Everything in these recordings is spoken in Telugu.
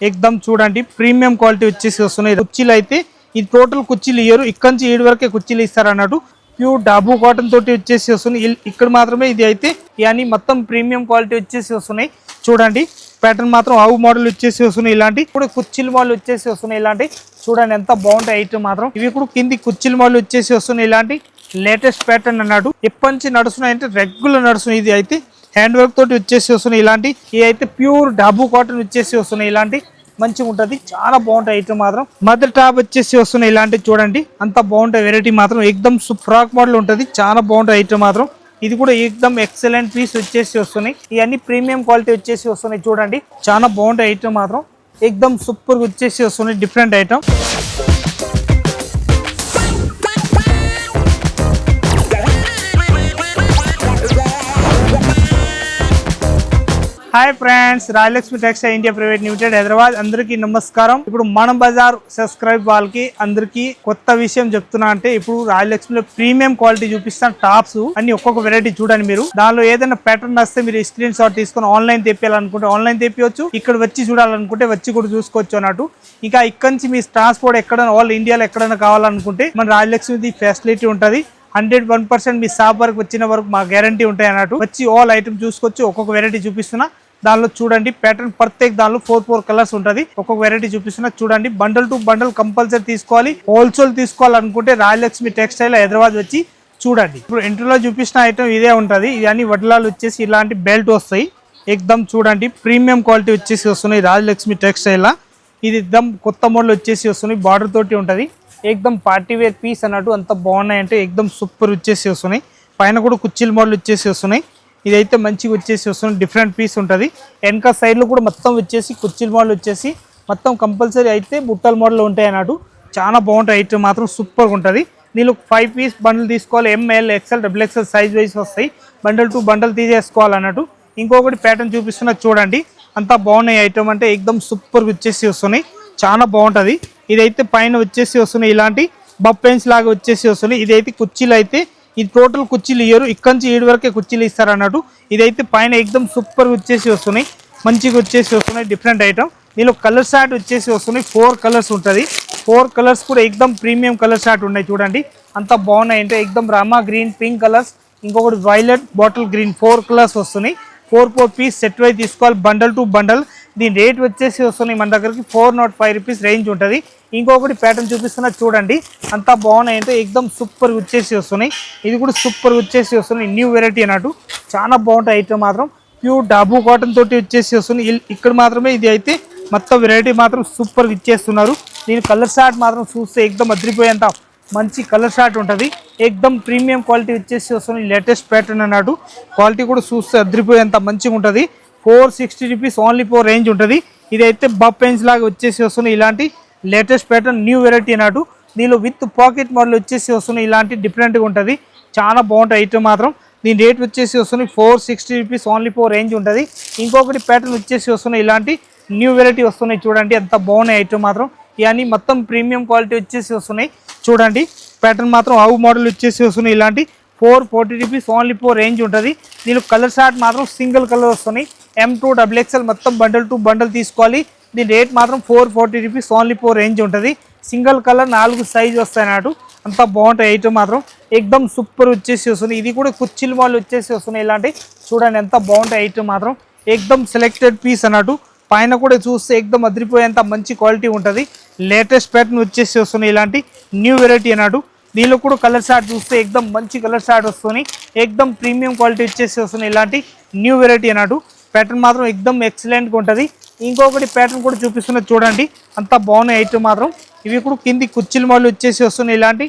ఎక్దమ్ చూడండి ప్రీమియం క్వాలిటీ వచ్చేసి వస్తున్నాయి కుర్చీలు అయితే ఇది టోటల్ కుర్చీలు ఇయ్యరు ఇక్కడ నుంచి 7 వరకే కుర్చీలు ఇస్తారు అన్నట్టు ప్యూర్ డాబు కాటన్ తోటి వచ్చేసి వస్తున్నాయి ఇక్కడ మాత్రమే ఇది అయితే ఇవన్నీ మొత్తం ప్రీమియం క్వాలిటీ వచ్చేసి వస్తున్నాయి చూడండి ప్యాటర్న్ మాత్రం ఆవు మోడల్ వచ్చేసి వస్తున్నాయి ఇలాంటి ఇప్పుడు కుర్చీల మోడల్ వచ్చేసి వస్తున్నాయి ఇలాంటి చూడండి ఎంత బాగుంటాయి ఐటమ్ మాత్రం ఇవి కూడా కింది కుర్చీల మోడల్ వచ్చేసి వస్తున్నాయి ఇలాంటి లేటెస్ట్ ప్యాటర్న్ అన్నాడు ఎప్పటి నుంచి నడుస్తున్నాయి అంటే రెగ్యులర్ నడుస్తున్నాయి ఇది అయితే హ్యాండ్ వర్క్ తోటి వచ్చేసి వస్తున్నాయి ఇలాంటి ఇవి అయితే ప్యూర్ డాబు కాటన్ వచ్చేసి వస్తున్నాయి ఇలాంటి మంచిగా ఉంటది చాలా బాగుంటాయి ఐటమ్ మాత్రం మదర్ టాప్ వచ్చేసి వస్తున్నాయి ఇలాంటి చూడండి అంత బాగుంటాయి వెరైటీ మాత్రం ఎక్దమ్ ఫ్రాక్ మోడల్ ఉంటది చాలా బాగుంటాయి ఐటమ్ మాత్రం ఇది కూడా ఎక్దమ్ ఎక్సలెంట్ పీస్ వచ్చేసి వస్తున్నాయి ఇవన్నీ ప్రీమియం క్వాలిటీ వచ్చేసి వస్తున్నాయి చూడండి చాలా బాగుంటాయి ఐటమ్ మాత్రం ఎక్దమ్ సూపర్ వచ్చేసి వస్తున్నాయి different item hi friends Rayalakshmi textile India private limited Hyderabad అందరికీ నమస్కారం ఇప్పుడు మన బజార్ సబ్స్క్రైబ్ వాళ్ళకి అందరికీ కొత్త విషయం చెప్తున్నా అంటే ఇప్పుడు రాయలక్ష్మిలో ప్రీమియం క్వాలిటీ చూపిస్తాను టాప్స్ అన్ని ఒక్కొక్క వెరైటీ చూడండి మీరు దానిలో ఏదైనా ప్యాటర్న్ వస్తే మీరు స్క్రీన్ షాట్ తీసుకొని ఆన్లైన్ తెప్పియాలనుకుంటే ఆన్లైన్ తెప్పియొచ్చు ఇక్కడ వచ్చి చూడాలనుకుంటే వచ్చి కూడా చూసుకోవచ్చు అన్నట్టు ఇంకా ఇక్కడ నుంచి మీ ట్రాన్స్పోర్ట్ ఎక్కడైనా ఆల్ ఇండియాలో ఎక్కడైనా కావాలనుకుంటే మన రాయలక్ష్మిది ఫెసిలిటీ ఉంటుంది 101% మీ షాప్ వరకు వచ్చిన వరకు మా గ్యారంటీ ఉంటాయి అన్నట్టు వచ్చి ఆల్ ఐటమ్ చూసుకోవచ్చు ఒక్కొక్క వెరైటీ చూపిస్తున్నా దానిలో చూడండి ప్యాటర్న్ ప్రత్యేక దానిలో 4 కలర్స్ ఉంటది ఒక్కొక్క వెరైటీ చూపిస్తున్నా చూడండి బండల్ టు బండల్ కంపల్సరీ తీసుకోవాలి హోల్సేల్ తీసుకోవాలనుకుంటే రాయలక్ష్మి టెక్స్టైల్ హైదరాబాద్ వచ్చి చూడండి ఇప్పుడు ఇంటర్లో చూపించిన ఐటమ్ ఇదే ఉంటది ఇవన్నీ వడ్లాలు వచ్చేసి ఇలాంటి బెల్ట్ వస్తాయి ఎక్దమ్ చూడండి ప్రీమియం క్వాలిటీ వచ్చేసి వస్తున్నాయి రాయలక్ష్మి టెక్స్టైల్ ఇది ఎక్దమ్ కొత్త మోడల్ వచ్చేసి వస్తున్నాయి బార్డర్ తోటి ఉంటది ఎక్దమ్ పార్టీ వేర్ పీస్ అన్నట్టు అంత బాగున్నాయి అంటే ఎక్దమ్ సూపర్ వచ్చేసి వస్తున్నాయి పైన కూడా కుర్చీల మోడల్ వచ్చేసి వస్తున్నాయి ఇదైతే మంచిగా వచ్చేసి వస్తుంది డిఫరెంట్ పీస్ ఉంటుంది వెనక సైడ్లో కూడా మొత్తం వచ్చేసి కుర్చీల మోడల్ వచ్చేసి మొత్తం కంపల్సరీ అయితే బుట్టల మోడల్ ఉంటాయి అన్నట్టు చాలా బాగుంటాయి ఐటమ్ మాత్రం సూపర్గా ఉంటుంది నేను 5 పీస్ బండిల్ తీసుకోవాలి M L XL XXL size wise వస్తాయి బండల్ టు బండల్ తీసేసుకోవాలన్నట్టు ఇంకొకటి ప్యాటర్న్ చూపిస్తున్నా చూడండి అంతా బాగున్నాయి ఐటమ్ అంటే ఎక్దమ్ సూపర్గా వచ్చేసి వస్తున్నాయి చాలా బాగుంటుంది ఇదైతే పైన వచ్చేసి వస్తున్నాయి ఇలాంటి బఫ్ పెన్స్ లాగా వచ్చేసి వస్తున్నాయి ఇదైతే కుర్చీలు అయితే ఇది టోటల్ కుర్చీలు ఇయ్యరు ఇక్కడ నుంచి 7 వరకే కుర్చీలు ఇస్తారు అన్నట్టు ఇదైతే పైన ఎక్దమ్ సూపర్ వచ్చేసి వస్తున్నాయి మంచిగా వచ్చేసి వస్తున్నాయి డిఫరెంట్ ఐటమ్ దీనిలో కలర్ షార్ట్ వచ్చేసి వస్తున్నాయి 4 కలర్స్ ఉంటుంది 4 కలర్స్ కూడా ఎక్దమ్ ప్రీమియం కలర్ షార్ట్ ఉన్నాయి చూడండి అంత బాగున్నాయి అంటే ఎక్దమ్ రామా గ్రీన్ పింక్ కలర్స్ ఇంకొకటి వైలెట్ బాటిల్ గ్రీన్ 4 కలర్స్ వస్తున్నాయి 4 పీస్ సెట్ వైజ్ తీసుకోవాలి బండల్ టు బండల్ దీని రేట్ వచ్చేసి వస్తున్నాయి మన దగ్గరికి 405 రూపీస్ రేంజ్ ఉంటుంది ఇంకొకటి ప్యాటర్న్ చూపిస్తున్నా చూడండి అంతా బాగున్నాయి అంటే ఎక్దమ్ సూపర్ వచ్చేసి వస్తున్నాయి ఇది కూడా సూపర్ వచ్చేసి వస్తున్నాయి న్యూ వెరైటీ అన్నట్టు చాలా బాగుంటాయి ఐటమ్ మాత్రం ప్యూర్ డాబు కాటన్ తోటి వచ్చేసి వస్తున్నాయి ఇక్కడ మాత్రమే ఇది అయితే మొత్తం వెరైటీ మాత్రం సూపర్ ఇచ్చేస్తున్నారు దీని కలర్ షార్ట్ మాత్రం చూస్తే ఎక్దమ్ అదిరిపోయేంత మంచి కలర్ షార్ట్ ఉంటుంది ఎక్దమ్ ప్రీమియం క్వాలిటీ వచ్చేసి వస్తున్నాయి లేటెస్ట్ ప్యాటర్న్ అన్నట్టు క్వాలిటీ కూడా చూస్తే అదిరిపోయేంత మంచిగా ఉంటుంది 460 రూపీస్ ఓన్లీ 4 రేంజ్ ఉంటుంది ఇదైతే బఫ్ పెన్స్ లాగా వచ్చేసి వస్తున్నాయి ఇలాంటి లేటెస్ట్ ప్యాటర్న్ న్యూ వెరైటీ అన్నట్టు దీనిలో విత్ పాకెట్ మోడల్ వచ్చేసి వస్తున్నాయి ఇలాంటి డిఫరెంట్గా ఉంటుంది చాలా బాగుంటాయి ఐటమ్ మాత్రం దీని రేట్ వచ్చేసి వస్తున్నాయి 460 రూపీస్ ఓన్లీ 4 రేంజ్ ఉంటుంది ఇంకొకటి ప్యాటర్న్ వచ్చేసి వస్తున్నాయి ఇలాంటి న్యూ వెరైటీ వస్తున్నాయి చూడండి ఎంత బాగున్నాయి ఐటమ్ మాత్రం ఇవన్నీ మొత్తం ప్రీమియం క్వాలిటీ వచ్చేసి వస్తున్నాయి చూడండి ప్యాటర్న్ మాత్రం ఆవు మోడల్ వచ్చేసి వస్తున్నాయి ఇలాంటి 440 రూపీస్ ఓన్లీ 4 రేంజ్ ఉంటుంది దీని కలర్ షార్ట్ మాత్రం సింగిల్ కలర్ వస్తున్నాయి M2 XXL మొత్తం బండల్ టు బండల్ తీసుకోవాలి దీని రేట్ మాత్రం 440 రూపీస్ ఓన్లీ 4 రేంజ్ ఉంటుంది సింగిల్ కలర్ 4 సైజ్ వస్తాయి అన్నట్టు అంతా బాగుంటాయి ఐటమ్ మాత్రం ఎక్దమ్ సూపర్ వచ్చేసి వస్తుంది ఇది కూడా కుర్చీల మోడల్ వచ్చేసి వస్తున్నాయి ఇలాంటి చూడండి ఎంత బాగుంటాయి ఐటమ్ మాత్రం ఎక్దమ్ సెలెక్టెడ్ పీస్ అన్నట్టు పైన కూడా చూస్తే ఎక్దమ్ అదిరిపోయేంత మంచి క్వాలిటీ ఉంటుంది లేటెస్ట్ ప్యాటర్న్ వచ్చేసి వస్తున్నాయి ఇలాంటి న్యూ వెరైటీ అన్నట్టు దీనిలో కూడా కలర్ షార్ట్ చూస్తే ఎక్దమ్ మంచి కలర్ షార్ట్ వస్తున్నాయి ఎక్దమ్ ప్రీమియం క్వాలిటీ వచ్చేసి వస్తున్నాయి ఇలాంటి న్యూ వెరైటీ అన్నట్టు ప్యాటర్న్ మాత్రం ఎక్దమ్ ఎక్సలెంట్గా ఉంటుంది ఇంకొకటి ప్యాటర్న్ కూడా చూపిస్తున్నది చూడండి అంత బాగున్నాయి ఐటమ్ మాత్రం ఇవి కూడా కింది కుర్చీల మోడల్ వచ్చేసి వస్తున్నాయి ఇలాంటి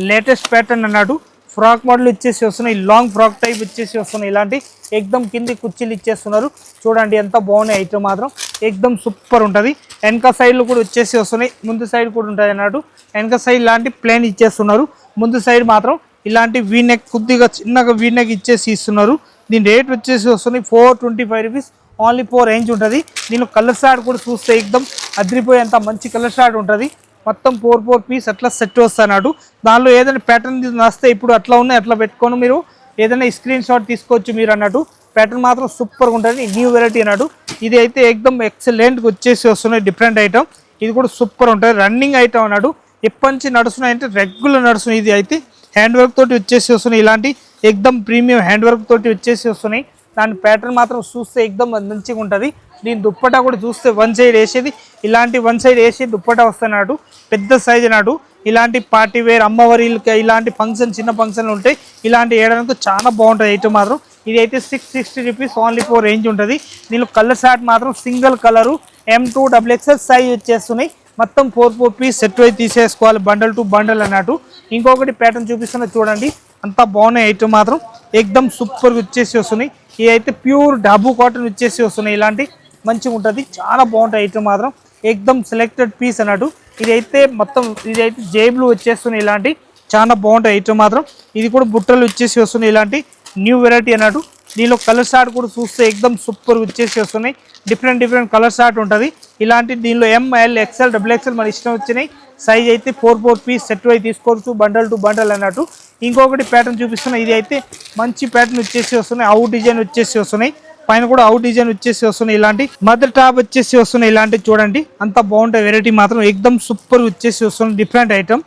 లేటెస్ట్ ప్యాటర్న్ అన్నట్టు ఫ్రాక్ మోడల్ వచ్చేసి వస్తున్నాయి లాంగ్ ఫ్రాక్ టైప్ వచ్చేసి వస్తున్నాయి ఇలాంటి ఎక్దమ్ కింది కుర్చీలు ఇచ్చేస్తున్నారు చూడండి ఎంత బాగున్నాయి ఐటమ్ మాత్రం ఎక్దమ్ సూపర్ ఉంటుంది వెనక సైడ్లో కూడా వచ్చేసి వస్తున్నాయి ముందు సైడ్ కూడా ఉంటుంది అన్నట్టు వెనక సైడ్ ఇలాంటి ప్లేన్ ఇచ్చేస్తున్నారు ముందు సైడ్ మాత్రం ఇలాంటి వీనెక్ కొద్దిగా చిన్నగా వీనెక్ ఇచ్చేసి ఇస్తున్నారు దీని రేట్ వచ్చేసి వస్తున్నాయి 425 రూపీస్ ఓన్లీ 4 రేంజ్ ఉంటుంది దీనిలో కలర్ షార్ట్ కూడా చూస్తే ఎక్దమ్ అదిరిపోయేంత మంచి కలర్ షార్ట్ ఉంటుంది మొత్తం 4 పీస్ అట్లా సెట్ వస్తాడు దానిలో ఏదైనా ప్యాటర్న్ వస్తే ఇప్పుడు అట్లా ఉన్నాయి అట్లా పెట్టుకొని మీరు ఏదైనా స్క్రీన్ షాట్ తీసుకోవచ్చు మీరు అన్నట్టు ప్యాటర్న్ మాత్రం సూపర్గా ఉంటుంది. న్యూ వెరైటీ అన్నాడు. ఇది అయితే ఎక్దమ్ ఎక్సలెంట్గా వచ్చేసి వస్తున్నాయి. డిఫరెంట్ ఐటమ్, ఇది కూడా సూపర్ ఉంటుంది. రన్నింగ్ ఐటమ్ అన్నాడు. ఎప్పటి నుంచి నడుస్తున్నాయి అంటే రెగ్యులర్ నడుస్తున్నాయి. ఇది అయితే హ్యాండ్ వర్క్ తోటి వచ్చేసి వస్తున్నాయి. ఇలాంటి ఎక్దమ్ ప్రీమియం హ్యాండ్ వర్క్ తోటి వచ్చేసి వస్తున్నాయి. దాని ప్యాటర్న్ మాత్రం చూస్తే ఎక్దమ్ మంచిగా ఉంటుంది. దీని దుప్పటా కూడా చూస్తే వన్ సైడ్ వేసేది, ఇలాంటి వన్ సైడ్ వేసి దుప్పటా వస్తున్నాడు. పెద్ద సైజ్ అన్నాడు. ఇలాంటి పార్టీ వేర్ అమ్మవారికి ఇలాంటి ఫంక్షన్ చిన్న ఫంక్షన్లు ఉంటాయి, ఇలాంటి వేయడానికి చాలా బాగుంటుంది ఐటమ్ మాత్రం. ఇది అయితే 660 రూపీస్ ఓన్లీ ఫోర్ రేంజ్ ఉంటుంది. దీనిలో కలర్ షార్ట్ మాత్రం సింగిల్ కలరు M2XXL సైజ్ వచ్చేస్తున్నాయి. మొత్తం 4 పీస్ సెట్ వైజ్ తీసేసుకోవాలి, బండల్ టు బండల్ అన్నట్టు. ఇంకొకటి ప్యాటర్న్ చూపిస్తున్నా చూడండి, అంతా బాగున్నాయి ఐటమ్ మాత్రం. ఎక్దమ్ సూపర్గా వచ్చేసి వస్తున్నాయి. ఇది అయితే ప్యూర్ డబ్బు కాటన్ వచ్చేసి వస్తున్నాయి. ఇలాంటి మంచిగా ఉంటుంది, చాలా బాగుంటాయి ఐటమ్ మాత్రం. ఎక్దమ్ సెలెక్టెడ్ పీస్ అన్నట్టు. ఇదైతే మొత్తం ఇదైతే జేబులు వచ్చేస్తున్నాయి. ఇలాంటి చాలా బాగుంటాయి ఐటమ్ మాత్రం. ఇది కూడా బుట్టలు వచ్చేసి వస్తున్నాయి. ఇలాంటి న్యూ వెరైటీ అన్నట్టు. దీనిలో కలర్ షార్ట్ కూడా చూస్తే ఎక్దమ్ సూపర్ వచ్చేసి వస్తున్నాయి. డిఫరెంట్ కలర్ షార్ట్ ఉంటుంది. ఇలాంటి దీనిలో ML XL XXL మన ఇష్టం వచ్చినాయి. సైజ్ అయితే 4 పీస్ సెట్ వైజ్ తీసుకోవచ్చు, బండల్ టు బండల్ అన్నట్టు. ఇంకొకటి ప్యాటర్న్ చూపిస్తున్నాయి. ఇది అయితే మంచి ప్యాటర్న్ వచ్చేసి వస్తున్నాయి. అవుట్ డిజైన్ వచ్చేసి వస్తున్నాయి. పైన కూడా అవుట్ డిజైన్ వచ్చేసి వస్తున్నాయి. ఇలాంటి మదర్ టాప్ వచ్చేసి వస్తున్నాయి. ఇలాంటి చూడండి, అంత బాగుంటాయి. వెరైటీ మాత్రం ఎక్దమ్ సూపర్ వచ్చేసి వస్తుంది. డిఫరెంట్ ఐటమ్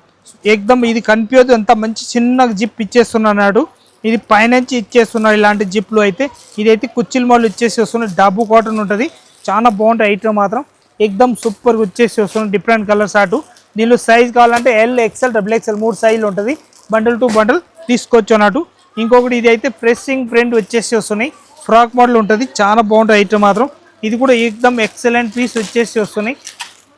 ఎక్దమ్. ఇది కనిపించదు, అంత మంచి చిన్న జిప్ ఇచ్చేస్తున్నాడు. ఇది పైనుంచి ఇచ్చేస్తున్నారు. ఇలాంటి జిప్లు అయితే ఇదైతే కుచ్చిల్ మాల్ వచ్చేసి వస్తున్నాయి. డబ్బు కాటన్ ఉంటుంది, చాలా బాగుంటాయి ఐటమ్ మాత్రం. ఎక్దమ్ సూపర్ వచ్చేసి వస్తుంది. డిఫరెంట్ కలర్స్ అటు. దీనిలో సైజ్ కావాలంటే L XL XXL 3 సైజులు ఉంటుంది. బండల్ టు బండల్ తీసుకోవచ్చు అన్నట్టు. ఇంకొకటి ఇది అయితే ప్రెస్సింగ్ ప్రింట్ వచ్చేసి వస్తున్నాయి. ఫ్రాక్ మోడల్ ఉంటుంది, చాలా బాగుంటుంది ఐటమ్ మాత్రం. ఇది కూడా ఎక్దమ్ ఎక్సలెంట్ పీస్ వచ్చేసి వస్తున్నాయి.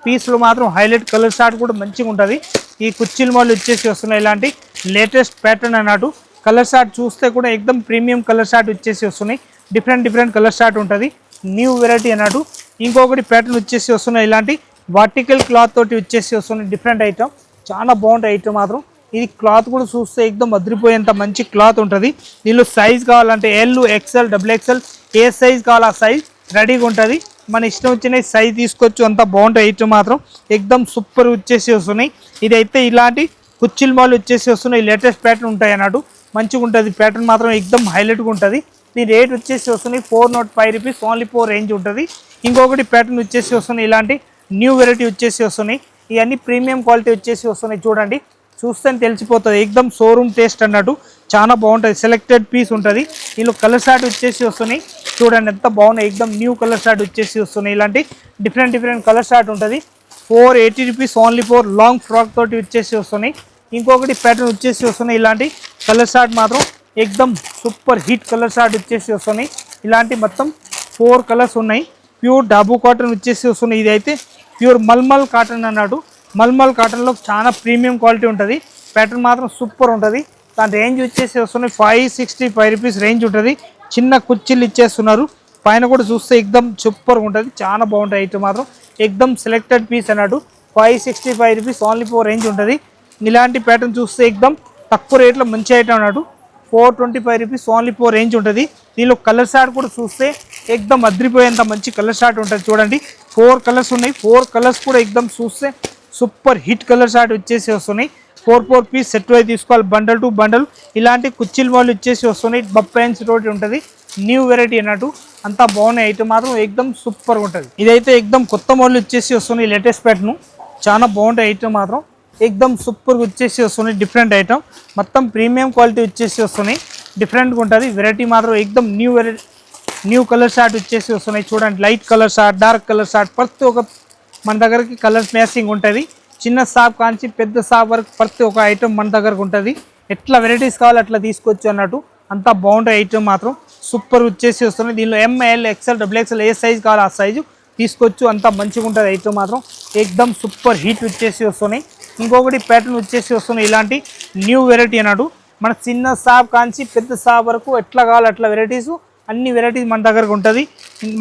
పీస్లో మాత్రం హైలైట్ కలర్ షార్ట్ కూడా మంచిగా ఉంటుంది. ఈ కుచ్చిల్ మోడల్ వచ్చేసి వస్తున్నాయి. ఇలాంటి లేటెస్ట్ ప్యాటర్న్ అన్నట్టు. కలర్ షార్ట్ చూస్తే కూడా ఎక్దమ్ ప్రీమియం కలర్ షార్ట్ వచ్చేసి వస్తున్నాయి. డిఫరెంట్ కలర్ షార్ట్ ఉంటుంది. న్యూ వెరైటీ అన్నట్టు. ఇంకొకటి ప్యాటర్న్ వచ్చేసి వస్తున్నాయి. ఇలాంటి వర్టికల్ క్లాత్ తోటి వచ్చేసి వస్తున్నాయి. డిఫరెంట్ ఐటమ్, చాలా బాగుంటాయి ఐటమ్ మాత్రం. ఇది క్లాత్ కూడా చూస్తే ఎక్దమ్ అదిరిపోయేంత మంచి క్లాత్ ఉంటుంది. దీనిలో సైజ్ కావాలంటే L XL XXL ఏ సైజ్ కావాలో ఆ సైజ్ రెడీగా ఉంటుంది. మన ఇష్టం వచ్చిన సైజ్ తీసుకోవచ్చు. అంత బాగుంటాయి ఐటమ్ మాత్రం. ఎక్దమ్ సూపర్ వచ్చేసి వస్తున్నాయి. ఇదైతే ఇలాంటి కుచ్చిల్ మాల్ వచ్చేసి వస్తున్నాయి. లేటెస్ట్ ప్యాటర్న్ ఉంటాయి అన్నట్టు. మంచిగా ఉంటుంది ప్యాటర్న్ మాత్రం. ఎక్దమ్ హైలైట్గా ఉంటుంది. దీని రేట్ వచ్చేసి వస్తున్నాయి 405 రూపీస్ ఓన్లీ 4 రేంజ్ ఉంటుంది. ఇంకొకటి ప్యాటర్న్ వచ్చేసి వస్తున్నాయి. ఇలాంటి న్యూ వెరైటీ వచ్చేసి వస్తున్నాయి. ఇవన్నీ ప్రీమియం క్వాలిటీ వచ్చేసి వస్తున్నాయి. చూడండి, చూస్తే తెలిసిపోతుంది. ఎక్దమ్ షోరూమ్ టేస్ట్ అన్నట్టు, చాలా బాగుంటుంది. సెలెక్టెడ్ పీస్ ఉంటుంది. దీనిలో కలర్ షార్ట్ వచ్చేసి వస్తున్నాయి. చూడండి ఎంత బాగున్నాయి. ఎక్దమ్ న్యూ కలర్ షార్ట్ వచ్చేసి వస్తున్నాయి. ఇలాంటి డిఫరెంట్ కలర్ షార్ట్ ఉంటుంది. 480 రూపీస్ ఓన్లీ 4 లాంగ్ ఫ్రాక్ తోటి వచ్చేసి వస్తున్నాయి. ఇంకొకటి ప్యాటర్న్ వచ్చేసి వస్తున్నాయి. ఇలాంటి కలర్ షార్ట్ మాత్రం ఎక్దమ్ సూపర్ హిట్ కలర్ షార్ట్ వచ్చేసి వస్తున్నాయి. ఇలాంటి మొత్తం 4 కలర్స్ ఉన్నాయి. ప్యూర్ డబ్బు కాటన్ వచ్చేసి వస్తున్నాయి. ఇది అయితే ప్యూర్ మల్మల్ కాటన్ అన్నాడు. మల్మల్ కాటన్లో చాలా ప్రీమియం క్వాలిటీ ఉంటుంది. ప్యాటర్న్ మాత్రం సూపర్ ఉంటుంది. దాని రేంజ్ వచ్చేసి వస్తున్నాయి 565 రూపీస్ రేంజ్ ఉంటుంది. చిన్న కుర్చీలు ఇచ్చేస్తున్నారు. పైన కూడా చూస్తే ఎక్దమ్ సూపర్గా ఉంటుంది, చాలా బాగుంటుంది ఐటమ్ మాత్రం. ఎక్దమ్ సెలెక్టెడ్ పీస్ అన్నాడు. 565 రూపీస్ ఓన్లీ 4 రేంజ్ ఉంటుంది. ఇలాంటి ప్యాటర్న్ చూస్తే ఎక్దమ్ తక్కువ రేట్లో మంచి ఐటమ్ అన్నాడు. 425 రూపీస్ ఓన్లీ 4 రేంజ్ ఉంటుంది. దీనిలో కలర్ షార్ట్ కూడా చూస్తే ఎక్దమ్ అద్రిపోయేంత మంచి కలర్ షార్ట్ ఉంటుంది. చూడండి 4 కలర్స్ ఉన్నాయి. 4 కలర్స్ కూడా ఎక్దమ్ చూస్తే సూపర్ హిట్ కలర్ షార్ట్ వచ్చేసి వస్తున్నాయి. 4 పీస్ సెట్ వైజ్ తీసుకోవాలి, బండల్ టు బండల్. ఇలాంటి కుచ్చిల్ మాల్ వచ్చేసి వస్తున్నాయి. బప్పాయిన్స్ తోటి ఉంటుంది. న్యూ వెరైటీ అన్నట్టు. అంతా బాగున్నాయి ఐటమ్ మాత్రం. ఎక్దమ్ సూపర్గా ఉంటుంది. ఇదైతే ఎక్దమ్ కొత్త మోడల్ వచ్చేసి వస్తున్నాయి. లేటెస్ట్ ప్యాటర్న్, చాలా బాగుంటాయి ఐటమ్ మాత్రం. ఎక్దమ్ సూపర్గా వచ్చేసి వస్తున్నాయి. డిఫరెంట్ ఐటమ్, మొత్తం ప్రీమియం క్వాలిటీ వచ్చేసి వస్తున్నాయి. డిఫరెంట్గా ఉంటుంది. వెరైటీ మాత్రం ఎక్దమ్ న్యూ కలర్ షార్ట్ వచ్చేసి వస్తున్నాయి. చూడండి, light colour short, dark colour short, ప్రతి ఒక్క మన దగ్గరకి కలర్స్ మ్యాచింగ్ ఉంటుంది. చిన్న షాప్ కాంచి పెద్ద షాప్ వరకు ప్రతి ఒక్క ఐటమ్ మన దగ్గరకు ఉంటుంది. ఎట్లా వెరైటీస్ కావాలో అట్లా తీసుకోవచ్చు అన్నట్టు. అంతా బాగుంటాయి ఐటమ్ మాత్రం. సూపర్ వచ్చేసి వస్తున్నాయి. దీనిలో ML XL XXL ఏ సైజ్ కావాలో ఆ సైజు తీసుకోవచ్చు. అంతా మంచిగా ఉంటుంది ఐటమ్ మాత్రం. ఎక్దమ్ సూపర్ హీట్ వచ్చేసి వస్తున్నాయి. ఇంకొకటి ప్యాటర్న్ వచ్చేసి వస్తున్నాయి. ఇలాంటి న్యూ వెరైటీ అన్నాడు. మన చిన్న షాప్ కాంచి పెద్ద షాప్ వరకు ఎట్లా కావాలి అట్లా వెరైటీస్, అన్ని వెరైటీస్ మన దగ్గరకు ఉంటుంది.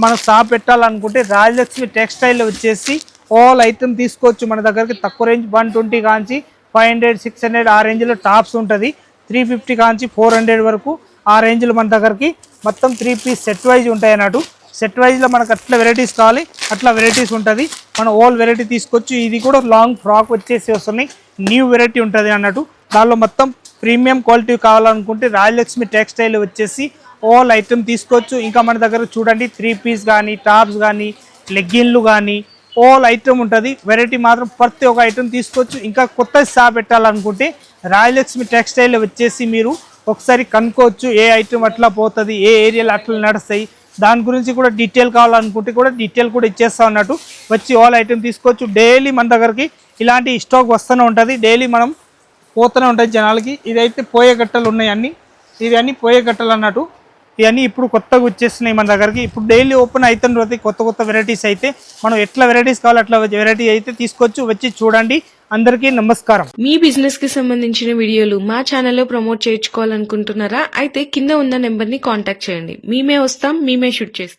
మన షాప్ పెట్టాలనుకుంటే రాజలక్ష్మి టెక్స్టైల్ వచ్చేసి ఆల్ ఐటమ్ తీసుకోవచ్చు మన దగ్గరికి. తక్కువ రేంజ్ 120 కాంచి 500 600 ఆ రేంజ్లో టాప్స్ ఉంటుంది. 350 కాంచి 400 వరకు ఆ రేంజ్లో మన దగ్గరికి మొత్తం 3 పీస్ సెట్ వైజ్ ఉంటాయి అన్నట్టు. సెట్ వైజ్లో మనకు అట్లా వెరైటీస్ కావాలి అట్లా వెరైటీస్ ఉంటుంది. మనం ఆల్ వెరైటీ తీసుకోవచ్చు. ఇది కూడా లాంగ్ ఫ్రాక్ వచ్చేసి వస్తున్నాయి. న్యూ వెరైటీ ఉంటుంది అన్నట్టు. దానిలో మొత్తం ప్రీమియం క్వాలిటీ కావాలనుకుంటే రాజలక్ష్మి టెక్స్టైల్ వచ్చేసి ఆల్ ఐటమ్ తీసుకోవచ్చు. ఇంకా మన దగ్గర చూడండి 3 పీస్ కానీ, టాప్స్ కానీ, లెగ్గిన్లు కానీ ఆల్ ఐటమ్ ఉంటుంది. వెరైటీ మాత్రం ప్రతి ఒక్క ఐటమ్ తీసుకోవచ్చు. ఇంకా కొత్త షాప్ పెట్టాలనుకుంటే రాయలక్ష్మి టెక్స్టైల్ వచ్చేసి మీరు ఒకసారి కనుక్కోవచ్చు. ఏ ఐటమ్ అట్లా పోతుంది, ఏ ఏరియాలో అట్లా నడుస్తాయి, దాని గురించి కూడా డీటెయిల్ కావాలనుకుంటే కూడా డీటెయిల్ కూడా ఇచ్చేస్తా ఉన్నట్టు. వచ్చి ఆల్ ఐటమ్ తీసుకోవచ్చు. డైలీ మన దగ్గరికి ఇలాంటి స్టాక్ వస్తూనే ఉంటుంది. డైలీ మనం పోతూనే ఉంటుంది జనాలకి. ఇదైతే పోయే గట్టలు ఉన్నాయి అన్నీ, ఇవి అన్నీ పోయే గట్టలు అన్నట్టు. ఇవన్నీ ఇప్పుడు కొత్తగా వచ్చేస్తున్నాయి మన దగ్గరికి. ఇప్పుడు డైలీ ఓపెన్ అవుతున్న ప్రతి కొత్త వెరైటీస్ అయితే మనం ఎట్లా వెరైటీస్ కావాలో అట్లా వెరైటీ అయితే తీసుకోవచ్చు. వచ్చి చూడండి. అందరికీ నమస్కారం. మీ బిజినెస్ కి సంబంధించిన వీడియోలు మా ఛానల్లో ప్రమోట్ చేయించుకోవాలనుకుంటున్నారా? అయితే కింద ఉన్న నెంబర్ ని కాంటాక్ట్ చేయండి. మేమే వస్తాం, మేమే షూట్ చేస్తాం.